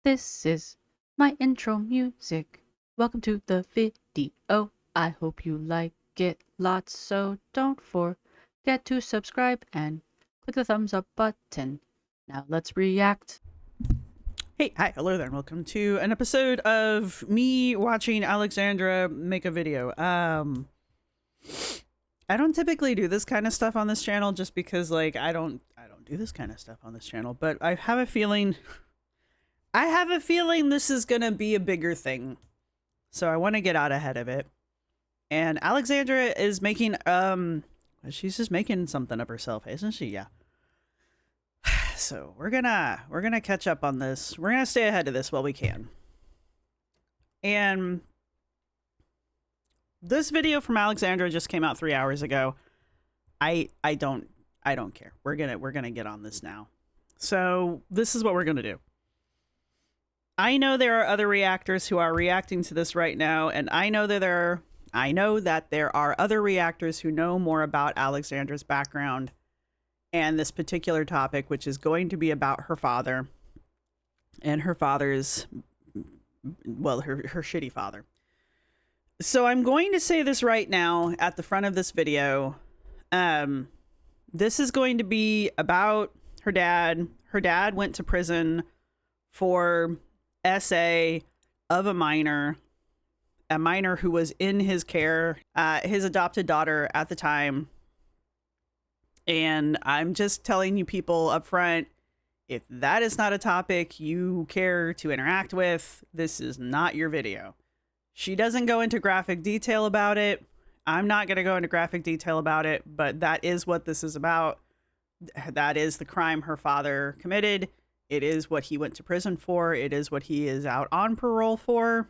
This is my intro music. Welcome to the video. I hope you like it lots, so don't forget to subscribe and click the thumbs up button. Now let's react. Hey, hi, hello there, and welcome to an episode of me watching Alexandra make a video. I don't typically do this kind of stuff on this channel just because, like, I don't do this kind of stuff on this channel, but I have a feeling this is gonna be a bigger thing. So I want to get out ahead of it. And Alexandra is making, she's just making something of herself, isn't she? Yeah. So we're gonna catch up on this. We're gonna stay ahead of this while we can. And this video from Alexandra just came out 3 hours ago. I don't care. We're gonna get on this now. So this is what we're gonna do. I know there are other reactors who are reacting to this right now, and I know that there are other reactors who know more about Alexandra's background and this particular topic, which is going to be about her father and her father's, well, her shitty father. So I'm going to say this right now at the front of this video. This is going to be about her dad. Her dad went to prison for SA of a minor who was in his care, his adopted daughter at the time. And I'm just telling you people up front, if that is not a topic you care to interact with, this is not your video. She doesn't go into graphic detail about it. I'm not going to go into graphic detail about it, but that is what this is about. That is the crime her father committed. It is what he went to prison for. It is what he is out on parole for.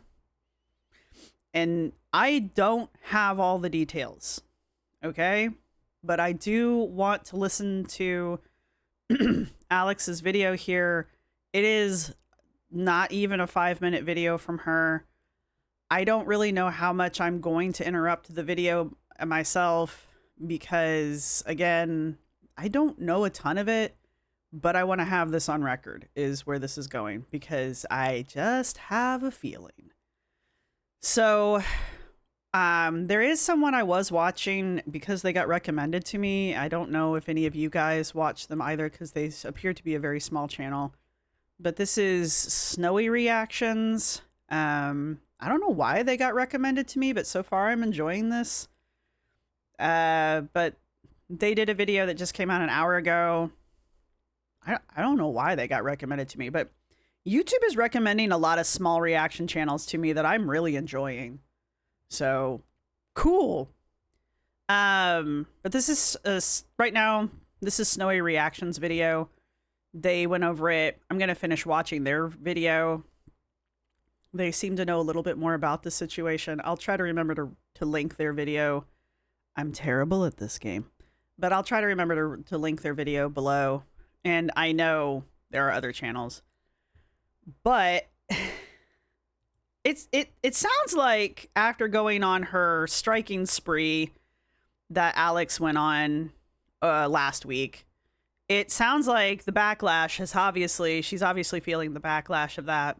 And I don't have all the details, okay? But I do want to listen to Alex's video here. It is not even a 5-minute video from her. I don't really know how much I'm going to interrupt the video myself because, again, I don't know a ton of it, but I want to have this on record is where this is going because I just have a feeling. So there is someone I was watching because they got recommended to me. I don't know if any of you guys watch them either because they appear to be a very small channel. But this is Snowy Reactions. I don't know why they got recommended to me, but so far I'm enjoying this. But they did a video that just came out an hour ago. I don't know why they got recommended to me, but YouTube is recommending a lot of small reaction channels to me that I'm really enjoying. So cool. But this is right now, this is Snowy Reactions video. They went over it. I'm going to finish watching their video. They seem to know a little bit more about the situation. I'll try to remember to link their video. I'm terrible at this game, but I'll try to remember to link their video below. And I know there are other channels, but it sounds like after going on her striking spree that Alex went on last week, it sounds like the backlash she's obviously feeling the backlash of that.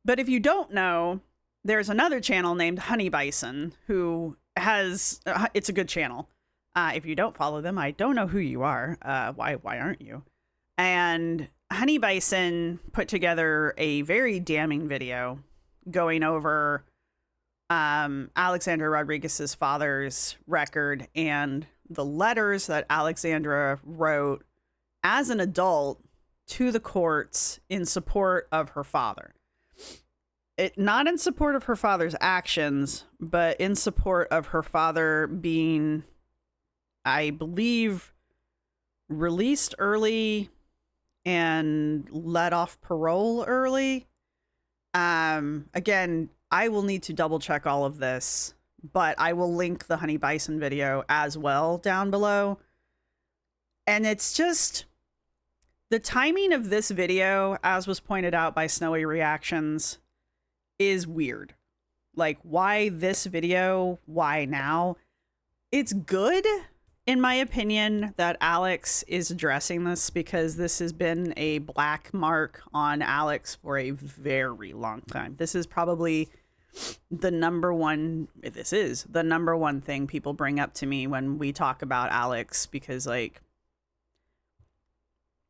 But if you don't know, there's another channel named Honey Bison who has, it's a good channel. If you don't follow them, I don't know who you are. Why aren't you? And Honey Bison put together a very damning video going over Alexandra Rodriguez's father's record and the letters that Alexandra wrote as an adult to the courts in support of her father. Not in support of her father's actions, but in support of her father being, I believe, released early and let off parole early. Again, I will need to double check all of this, but I will link the Honey Bison video as well down below. And it's just the timing of this video, as was pointed out by Snowy Reactions, is weird. Like, why this video? Why now? It's good. in my opinion, that Alex is addressing this because this has been a black mark on Alex for a very long time. This is probably the number one thing people bring up to me when we talk about Alex, because like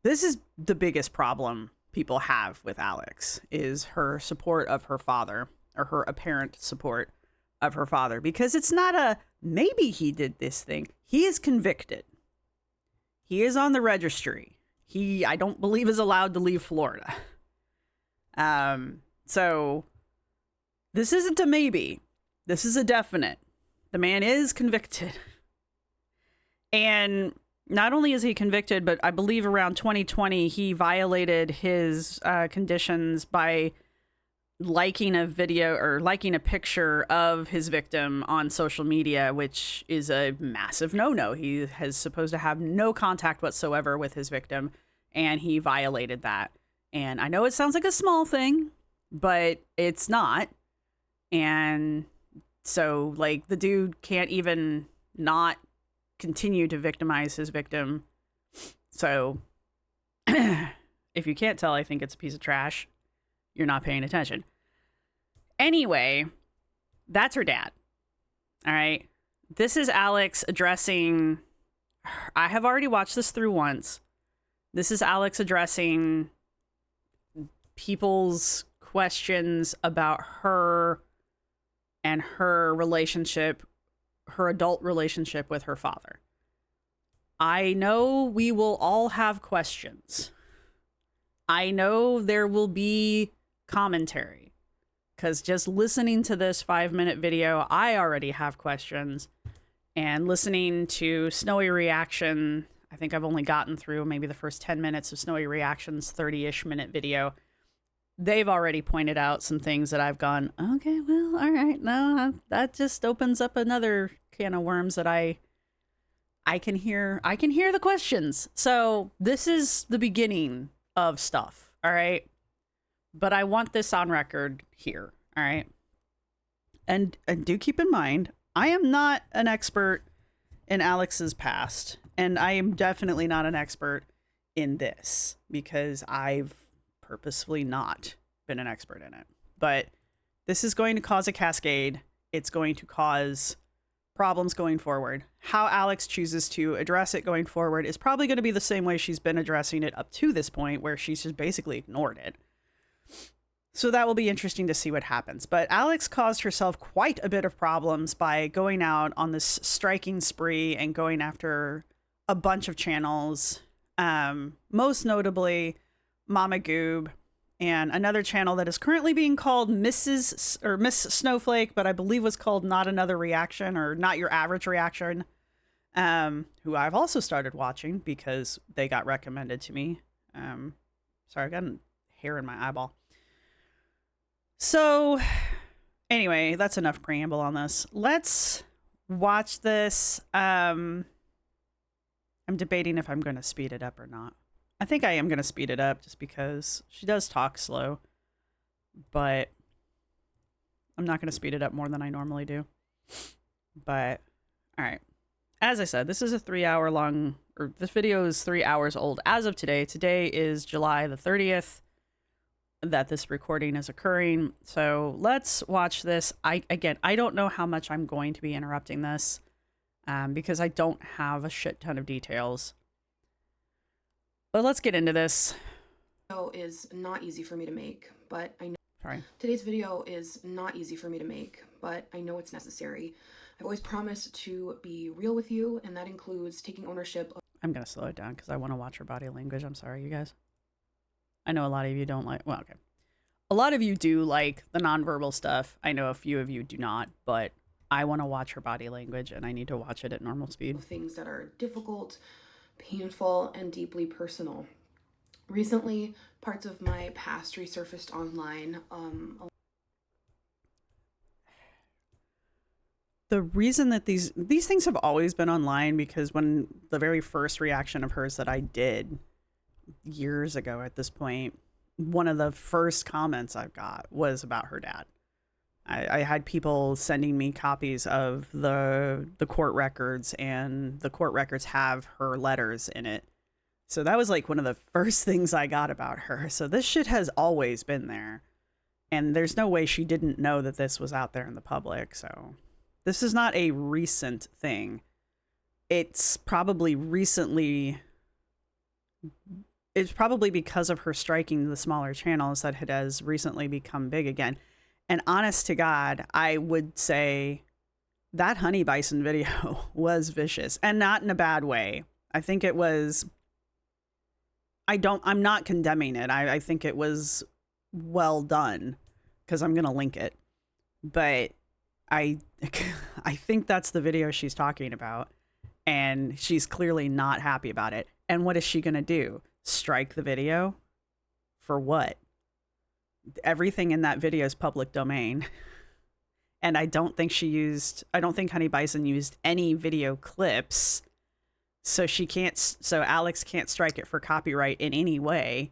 this is the biggest problem people have with Alex is her support of her father, or her apparent support of her father, because it's not a maybe he did this thing. He is convicted. He is on the registry. He, I don't believe, is allowed to leave Florida. So this isn't a maybe. This is a definite. The man is convicted. And not only is he convicted, but I believe around 2020, he violated his conditions by liking a video or liking a picture of his victim on social media, which is a massive no-no. He has supposed to have no contact whatsoever with his victim, and he violated that. And I know it sounds like a small thing, but it's not. And so, like, the dude can't even not continue to victimize his victim. So, if you can't tell, I think it's a piece of trash. You're not paying attention. Anyway, that's her dad. All right. This is Alex addressing. I have already watched this through once. This is Alex addressing people's questions about her and her relationship, her adult relationship with her father. I know we will all have questions. I know there will be commentary, because just listening to this 5-minute video, I already have questions. And listening to Snowy Reaction, I think I've only gotten through maybe the first 10 minutes of Snowy Reaction's 30-ish minute video. They've already pointed out some things that I've gone, okay, well, all right, no, that just opens up another can of worms that I can hear the questions. So this is the beginning of stuff, all right? But I want this on record here, all right? And do keep in mind, I am not an expert in Alex's past, and I am definitely not an expert in this, because I've purposefully not been an expert in it. But this is going to cause a cascade. It's going to cause problems going forward. How Alex chooses to address it going forward is probably going to be the same way she's been addressing it up to this point, where she's just basically ignored it. So that will be interesting to see what happens. But Alex caused herself quite a bit of problems by going out on this striking spree and going after a bunch of channels, most notably Mama Goob, and another channel that is currently being called Miss Snowflake, but I believe was called Not Another Reaction, or Not Your Average Reaction, who I've also started watching because they got recommended to me. Sorry, I've got a hair in my eyeball. So anyway, that's enough preamble on this. Let's watch this. I'm debating if I'm going to speed it up or not. I think I am going to speed it up just because she does talk slow, but I'm not going to speed it up more than I normally do. But all right. As I said, this is a 3-hour long, or this video is 3 hours old as of today. Today is July the 30th that this recording is occurring. So let's watch this. I don't know how much I'm going to be interrupting this because I don't have a shit ton of details. But let's get into this. Is not easy for me to make, but I know. Sorry. Today's video is not easy for me to make, but I know it's necessary. I've always promised to be real with you, and that includes taking ownership of. I'm going to slow it down because I want to watch her body language. I'm sorry, you guys. I know a lot of you don't like, well, okay. A lot of you do like the nonverbal stuff. I know a few of you do not, but I want to watch her body language, and I need to watch it at normal speed. Things that are difficult, painful, and deeply personal. Recently, parts of my past resurfaced online. The reason that these things have always been online, because when the very first reaction of hers that I did years ago at this point, one of the first comments I've got was about her dad. I had people sending me copies of the court records, and the court records have her letters in it. So that was like one of the first things I got about her. So this shit has always been there. And there's no way she didn't know that this was out there in the public. So this is not a recent thing. It's probably because of her striking the smaller channels that it has recently become big again. And honest to God, I would say that honey bison video was vicious, and not in a bad way. I think it was, I'm not condemning it. I think it was well done, because I'm going to link it. But I think that's the video she's talking about, and she's clearly not happy about it. And what is she going to do? Strike the video? For what? Everything in that video is public domain. And I don't think Honey Bison used any video clips. So Alex can't strike it for copyright in any way.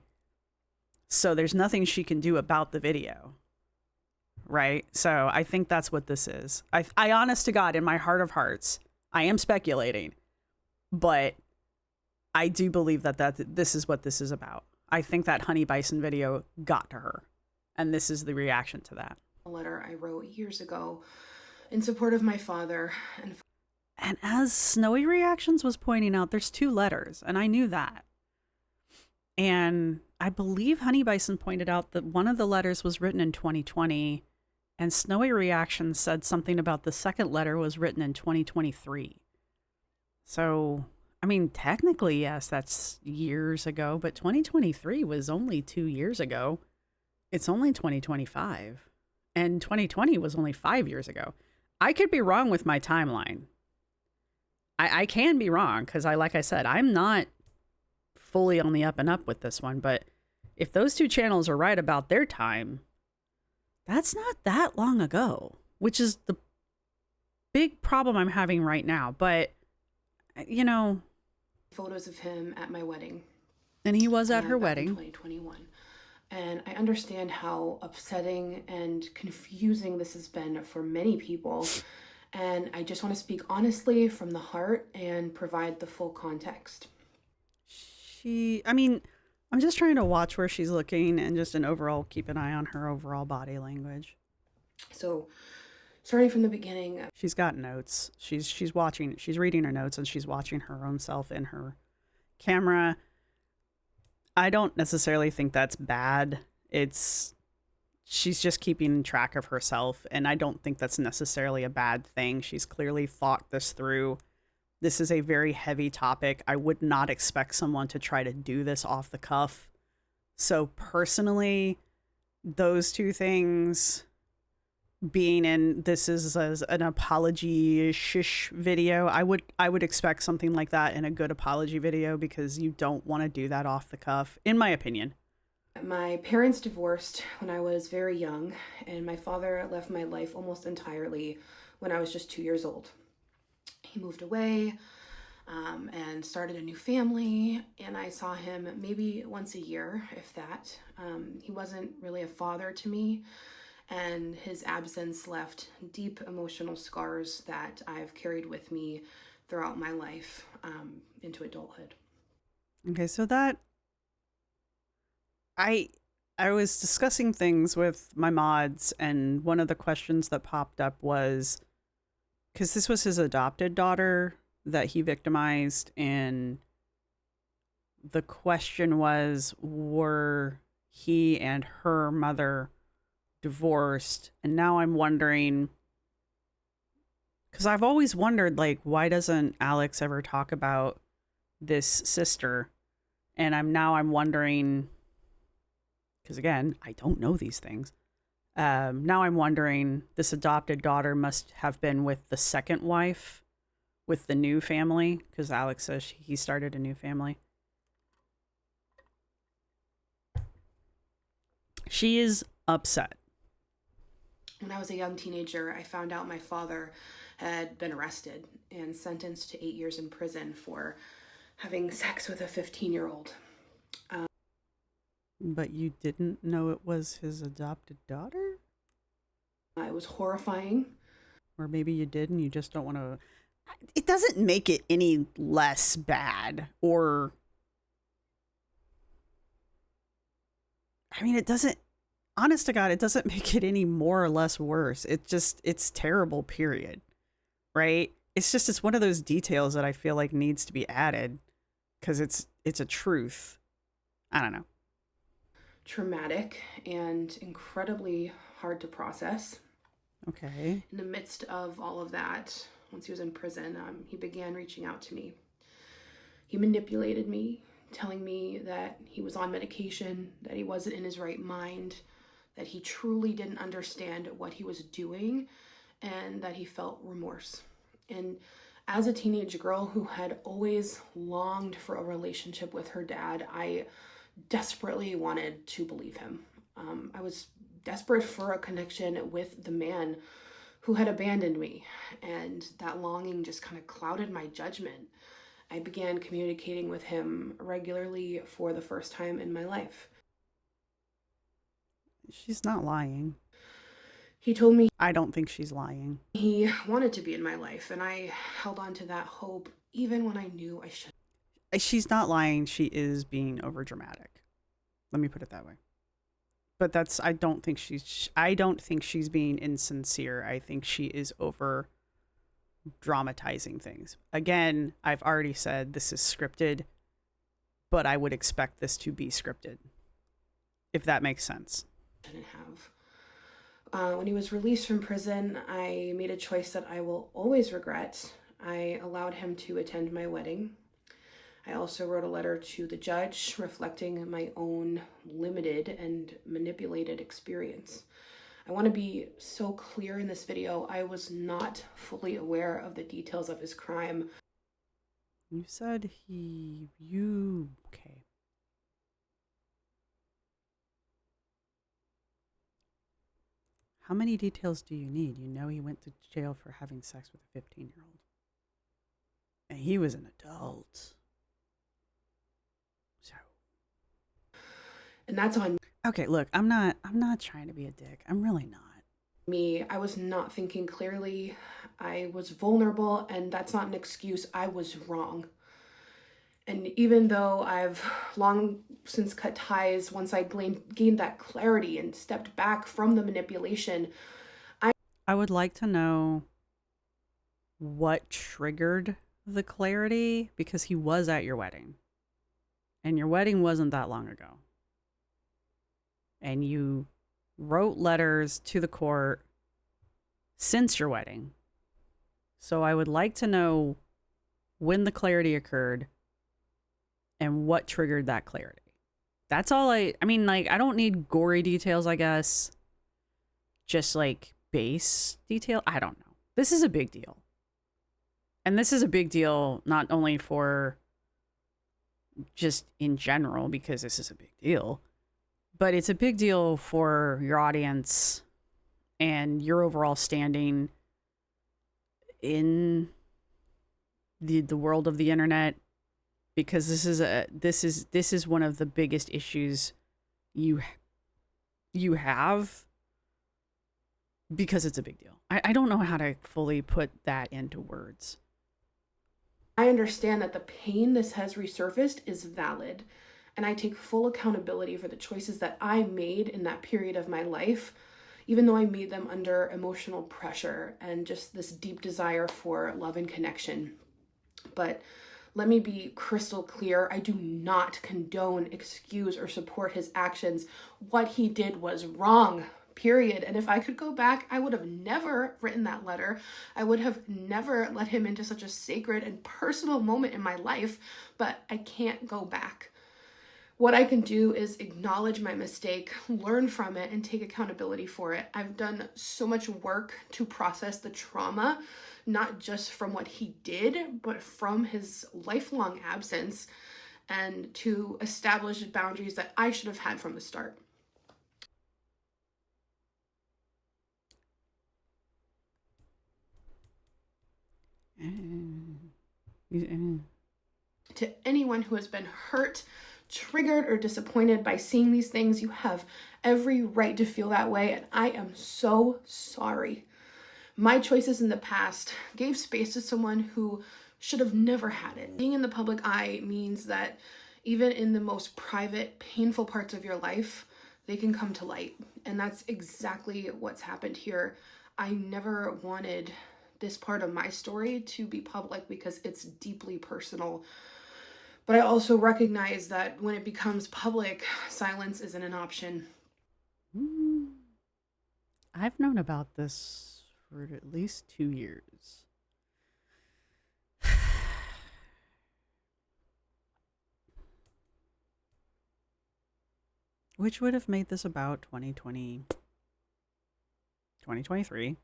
So there's nothing she can do about the video. Right? So I think that's what this is. I honest to God, in my heart of hearts, I am speculating, but I do believe that this is what this is about. I think that Honey Bison video got to her, and this is the reaction to that. A letter I wrote years ago in support of my father. And as Snowy Reactions was pointing out, there's 2 letters, and I knew that. And I believe Honey Bison pointed out that one of the letters was written in 2020, and Snowy Reactions said something about the second letter was written in 2023. So, I mean, technically, yes, that's years ago, but 2023 was only 2 years ago. It's only 2025. And 2020 was only 5 years ago. I could be wrong with my timeline. I can be wrong, because like I said, I'm not fully on the up and up with this one, but if those 2 channels are right about their time, that's not that long ago, which is the big problem I'm having right now. But, you know, photos of him at my wedding. And he was at her wedding. In 2021. And I understand how upsetting and confusing this has been for many people. And I just want to speak honestly from the heart and provide the full context. I'm just trying to watch where she's looking and just keep an eye on her overall body language. So, starting from the beginning. She's got notes. She's reading her notes, and she's watching her own self in her camera. I don't necessarily think that's bad. She's just keeping track of herself, and I don't think that's necessarily a bad thing. She's clearly thought this through. This is a very heavy topic. I would not expect someone to try to do this off the cuff. So personally, those 2 things being in this is as an apology-shish video, I would expect something like that in a good apology video, because you don't want to do that off the cuff, in my opinion. My parents divorced when I was very young, and my father left my life almost entirely when I was just 2 years old. He moved away and started a new family, and I saw him maybe once a year, if that. He wasn't really a father to me, and his absence left deep emotional scars that I've carried with me throughout my life into adulthood. Okay, so that I was discussing things with my mods, and one of the questions that popped up was, because this was his adopted daughter that he victimized, and the question was, were he and her mother divorced? And now I'm wondering, because I've always wondered, like, why doesn't Alex ever talk about this sister? And I'm wondering, because again, I don't know these things. Now I'm wondering, this adopted daughter must have been with the second wife, with the new family, because Alex says he started a new family. She is upset. When I was a young teenager, I found out my father had been arrested and sentenced to 8 years in prison for having sex with a 15-year-old. But you didn't know it was his adopted daughter? It was horrifying. Or maybe you did and you just don't want to. It doesn't make it any less bad. Or, I mean, it doesn't, honest to God, it doesn't make it any more or less worse. It's terrible, period. Right? It's one of those details that I feel like needs to be added because it's a truth. I don't know. Traumatic and incredibly hard to process. Okay. In the midst of all of that, once he was in prison, he began reaching out to me. He manipulated me, telling me that he was on medication, that he wasn't in his right mind, that he truly didn't understand what he was doing, and that he felt remorse. And as a teenage girl who had always longed for a relationship with her dad, I desperately wanted to believe him. I was desperate for a connection with the man who had abandoned me, and that longing just kind of clouded my judgment. I began communicating with him regularly for the first time in my life. She's not lying. He told me I don't think she's lying. he wanted to be in my life, and I held on to that hope even when I knew I shouldn't. She's not lying. She is being overdramatic. Let me put it that way. But I don't think she's being insincere. I think she is over dramatizing things. Again, I've already said this is scripted, but I would expect this to be scripted, if that makes sense. When he was released from prison, I made a choice that I will always regret. I allowed him to attend my wedding. I also wrote a letter to the judge reflecting my own limited and manipulated experience. I want to be so clear in this video, I was not fully aware of the details of his crime. You said okay. How many details do you need? You know he went to jail for having sex with a 15-year-old. And he was an adult. So. And that's on Okay, look, I'm not trying to be a dick. I'm really not. me. I was not thinking clearly. I was vulnerable, and that's not an excuse. I was wrong. And even though I've long since cut ties, once I gained that clarity and stepped back from the manipulation, I would like to know what triggered the clarity, because he was at your wedding. And your wedding wasn't that long ago. And you wrote letters to the court since your wedding. So I would like to know when the clarity occurred and what triggered that clarity. That's all I mean, like, I don't need gory details, I guess. Just like base detail. I don't know. This is a big deal. And this is a big deal not only for just in general, because this is a big deal, but it's a big deal for your audience and your overall standing in the world of the internet, because this is one of the biggest issues you have, because it's a big deal. I don't know how to fully put that into words. I understand that the pain this has resurfaced is valid, and I take full accountability for the choices that I made in that period of my life, even though I made them under emotional pressure and just this deep desire for love and connection. But let me be crystal clear. I do not condone, excuse, or support his actions. What he did was wrong, period. And if I could go back, I would have never written that letter. I would have never let him into such a sacred and personal moment in my life, but I can't go back. What I can do is acknowledge my mistake, learn from it, and take accountability for it. I've done so much work to process the trauma, not just from what he did, but from his lifelong absence, and to establish boundaries that I should have had from the start. To anyone who has been hurt, triggered, or disappointed by seeing these things, you have every right to feel that way, and I am so sorry. My choices in the past gave space to someone who should have never had it. Being in the public eye means that even in the most private, painful parts of your life, they can come to light. And that's exactly what's happened here. I never wanted this part of my story to be public because it's deeply personal. But I also recognize that when it becomes public, silence isn't an option. I've known about this for at least 2 years. Which would have made this about 2023.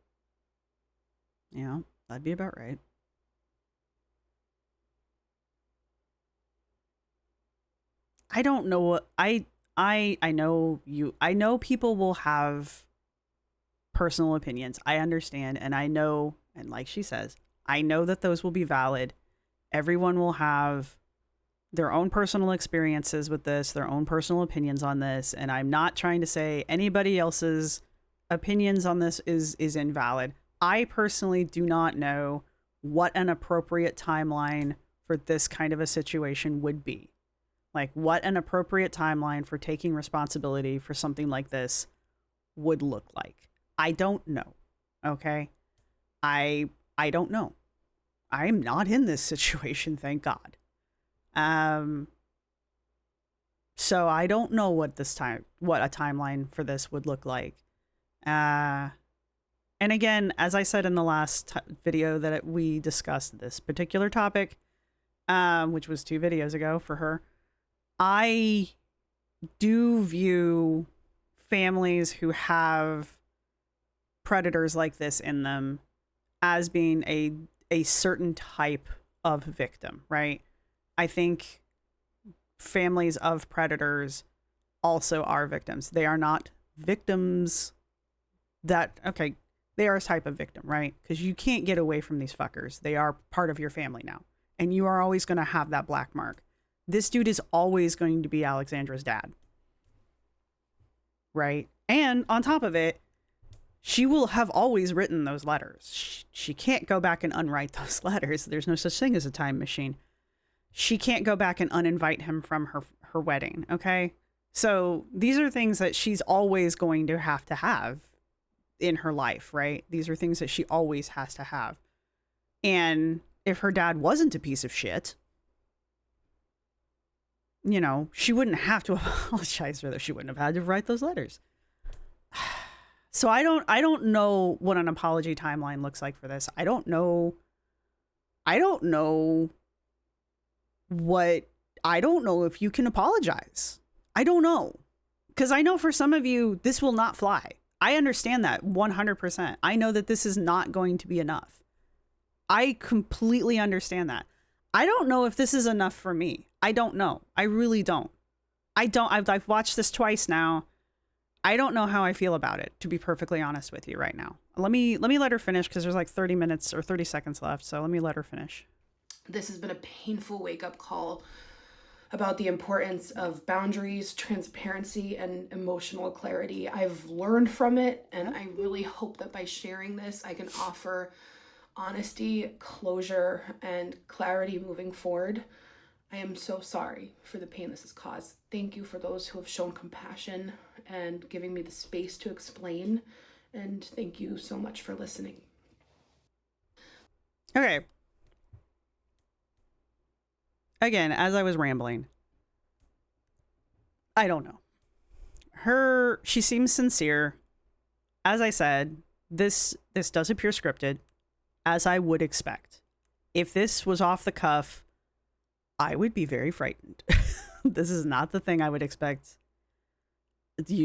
Yeah, that'd be about right. I don't know what I know people will have personal opinions. I understand, and I know, and like she says, I know that those will be valid. Everyone will have their own personal experiences with this, their own personal opinions on this, and I'm not trying to say anybody else's opinions on this is invalid. I personally do not know what an appropriate timeline for this kind of a situation would be. Like, what an appropriate timeline for taking responsibility for something like this would look like. I don't know. Okay? I don't know. I'm not in this situation, thank God. So I don't know what a timeline for this would look like. And again, as I said in the last video that we discussed this particular topic, which was 2 videos ago for her, I do view families who have predators like this in them as being a certain type of victim, right? I think families of predators also are victims. They are not victims that, okay, they are a type of victim, right? Because you can't get away from these fuckers. They are part of your family now. And you are always going to have that black mark. This dude is always going to be Alexandra's dad. Right? And on top of it, she will have always written those letters. She can't go back and unwrite those letters. There's no such thing as a time machine. She can't go back and uninvite him from her wedding, okay? So these are things that she's always going to have in her life, right? These are things that she always has to have. And if her dad wasn't a piece of shit, you know, she wouldn't have to apologize for that. She wouldn't have had to write those letters. So I don't know what an apology timeline looks like for this. I don't know if you can apologize. I don't know. Because I know for some of you, this will not fly. I understand that 100%. I know that this is not going to be enough. I completely understand that. I don't know if this is enough for me. I don't know. I really don't. I've watched this twice now. I don't know how I feel about it, to be perfectly honest with you right now. Let me let her finish because there's like 30 minutes or 30 seconds left. So let me let her finish. This has been a painful wake-up call about the importance of boundaries, transparency, and emotional clarity. I've learned from it, and I really hope that by sharing this, I can offer honesty, closure, and clarity moving forward. I am so sorry for the pain this has caused. Thank you for those who have shown compassion and giving me the space to explain. And thank you so much for listening. Okay. Again, as I was rambling, I don't know. She seems sincere. As I said, this does appear scripted, as I would expect. If this was off the cuff, I would be very frightened. This is not the thing I would expect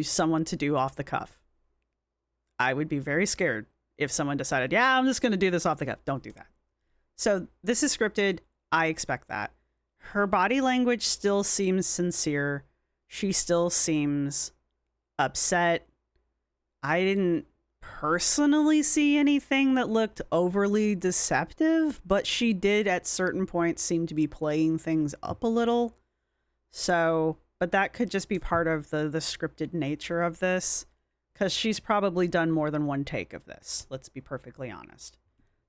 someone to do off the cuff. I would be very scared if someone decided, yeah, I'm just going to do this off the cuff. Don't do that. So this is scripted. I expect that. Her body language still seems sincere. She still seems upset. I didn't personally see anything that looked overly deceptive, but she did at certain points seem to be playing things up a little. So, but that could just be part of the scripted nature of this, because she's probably done more than one take of this. Let's be perfectly honest.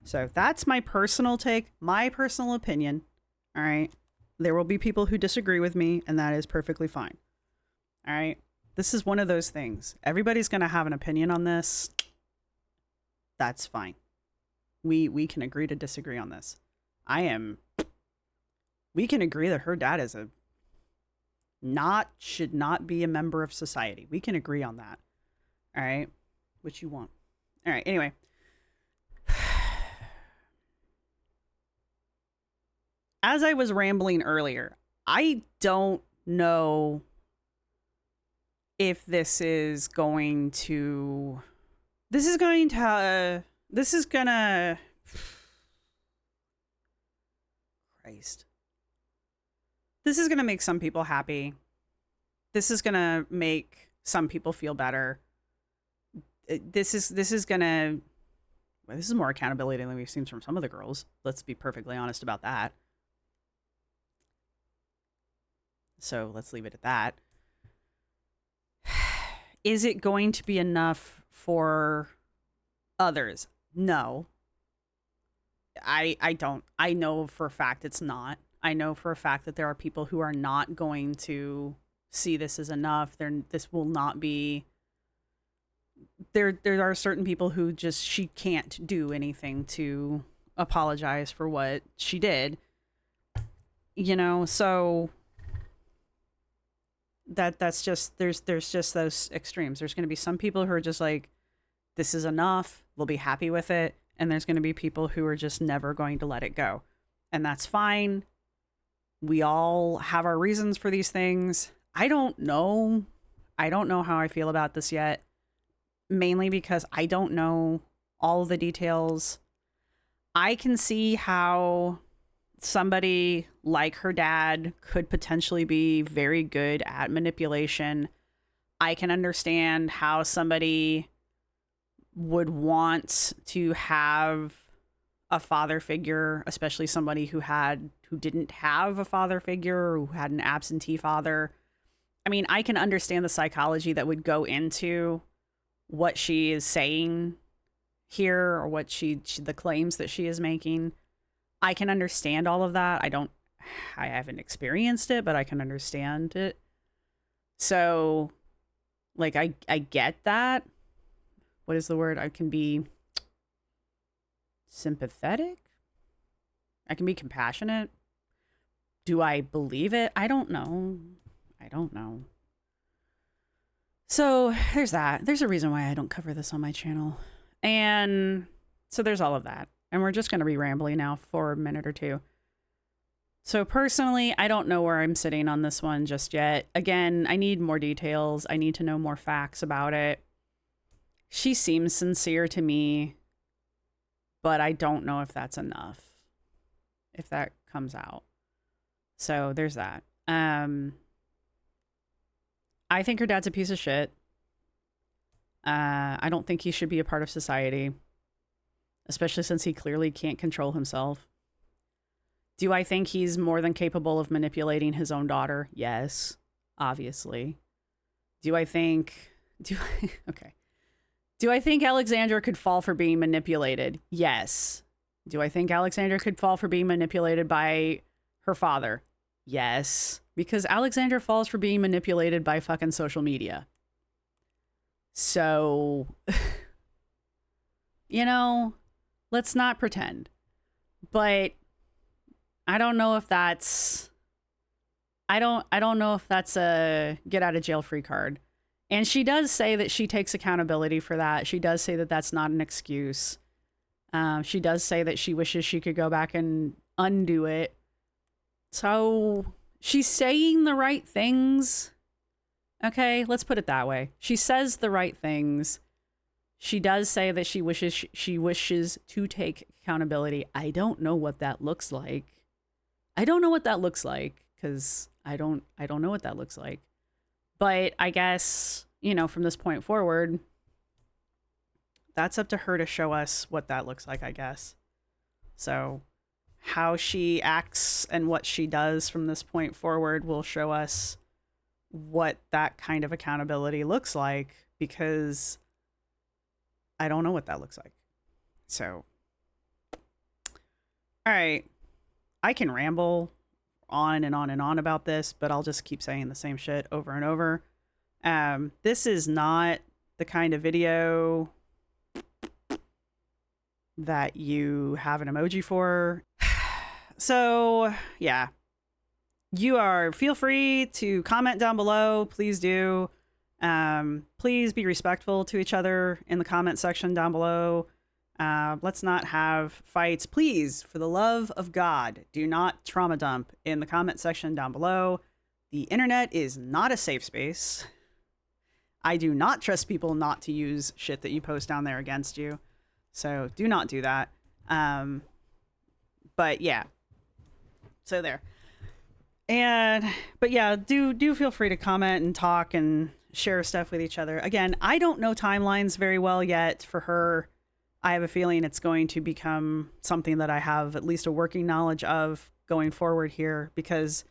So that's my personal take, my personal opinion. All right. There will be people who disagree with me, and that is perfectly fine. All right. This is one of those things. Everybody's going to have an opinion on this. That's fine. We can agree to disagree on this. We can agree that her dad is should not be a member of society. We can agree on that. All right. What you want. All right. Anyway. As I was rambling earlier, I don't know if this is going to Christ. This is going to make some people happy. This is going to make some people feel better. This is more accountability than we've seen from some of the girls. Let's be perfectly honest about that. So let's leave it at that. Is it going to be enough for others? No. I don't. I know for a fact it's not. I know for a fact that there are people who are not going to see this as enough. This will not be. There are certain people who she can't do anything to apologize for what she did. You know, so that's just there's just those extremes. There's going to be some people who are just like, this is enough. They'll be happy with it. And there's going to be people who are just never going to let it go. And that's fine. We all have our reasons for these things. I don't know how I feel about this yet. Mainly because I don't know all of the details. I can see how somebody like her dad could potentially be very good at manipulation. I can understand how somebody would want to have a father figure, especially somebody who didn't have a father figure or who had an absentee father. I mean, I can understand the psychology that would go into what she is saying here, or what the claims that she is making. I can understand all of that. I haven't experienced it, but I can understand it. So, like, I get that. What is the word? I can be sympathetic. I can be compassionate. Do I believe it? I don't know. So there's that. There's a reason why I don't cover this on my channel. And so there's all of that. And we're just going to be rambling now for a minute or two. So personally, I don't know where I'm sitting on this one just yet. Again, I need more details. I need to know more facts about it. She seems sincere to me, but I don't know if that's enough, if that comes out. So there's that. I think her dad's a piece of shit. I don't think he should be a part of society, especially since he clearly can't control himself. Do I think he's more than capable of manipulating his own daughter? Yes, obviously. Do I think Alexandra could fall for being manipulated? Yes. Do I think Alexandra could fall for being manipulated by her father? Yes. Because Alexandra falls for being manipulated by fucking social media. So, let's not pretend. But I don't know if that's a get out of jail free card. And she does say that she takes accountability for that. She does say that that's not an excuse. She does say that she wishes she could go back and undo it. So she's saying the right things. Okay, let's put it that way. She says the right things. She does say that she wishes to take accountability. I don't know what that looks like. Because I don't know what that looks like. But I guess, from this point forward, that's up to her to show us what that looks like, I guess. So how she acts and what she does from this point forward will show us what that kind of accountability looks like, because I don't know what that looks like. So, all right, I can ramble on and on and on about this, but I'll just keep saying the same shit over and over. This is not the kind of video that you have an emoji for. So, yeah. Feel free to comment down below. Please do. Please be respectful to each other in the comment section down below. Let's not have fights. Please, for the love of God, do not trauma dump in the comment section down below. The internet is not a safe space. I do not trust people not to use shit that you post down there against you. So do not do that. But yeah. So there. But yeah, do feel free to comment and talk and share stuff with each other. Again, I don't know timelines very well yet for her. I have a feeling it's going to become something that I have at least a working knowledge of going forward here, because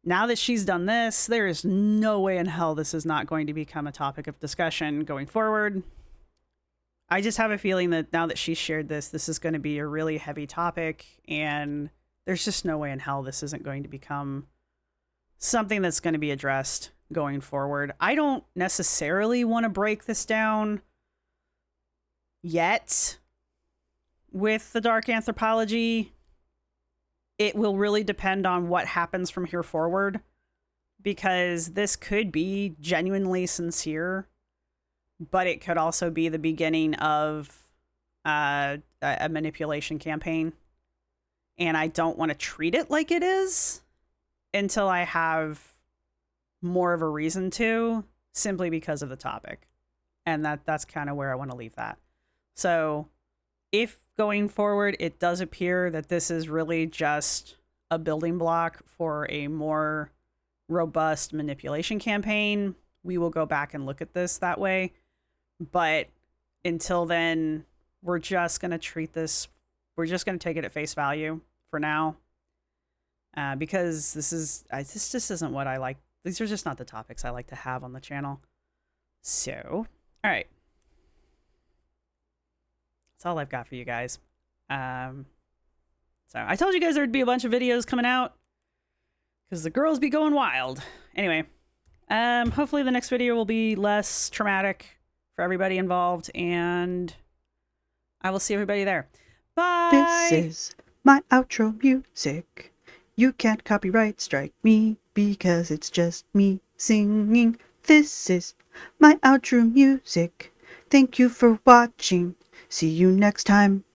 now that she's done this, there is no way in hell this is not going to become a topic of discussion going forward. I just have a feeling that now that she's shared this, this is going to be a really heavy topic, and there's just no way in hell this isn't going to become something that's going to be addressed going forward. I don't necessarily want to break this down yet with the dark anthropology. It will really depend on what happens from here forward, because this could be genuinely sincere, but it could also be the beginning of a manipulation campaign. And I don't want to treat it like it is until I have more of a reason to, simply because of the topic. And that's kind of where I want to leave that. So if going forward it does appear that this is really just a building block for a more robust manipulation campaign, we will go back and look at this that way. But until then, we're just going to treat this, we're just going to take it at face value for now. Because this just isn't what I like. These are just not the topics I like to have on the channel. So, all right. That's all I've got for you guys. So I told you guys there'd be a bunch of videos coming out because the girls be going wild. Anyway, hopefully the next video will be less traumatic for everybody involved, and I will see everybody there. Bye! This is my outro music. You can't copyright strike me because it's just me singing. This is my outro music. Thank you for watching. See you next time.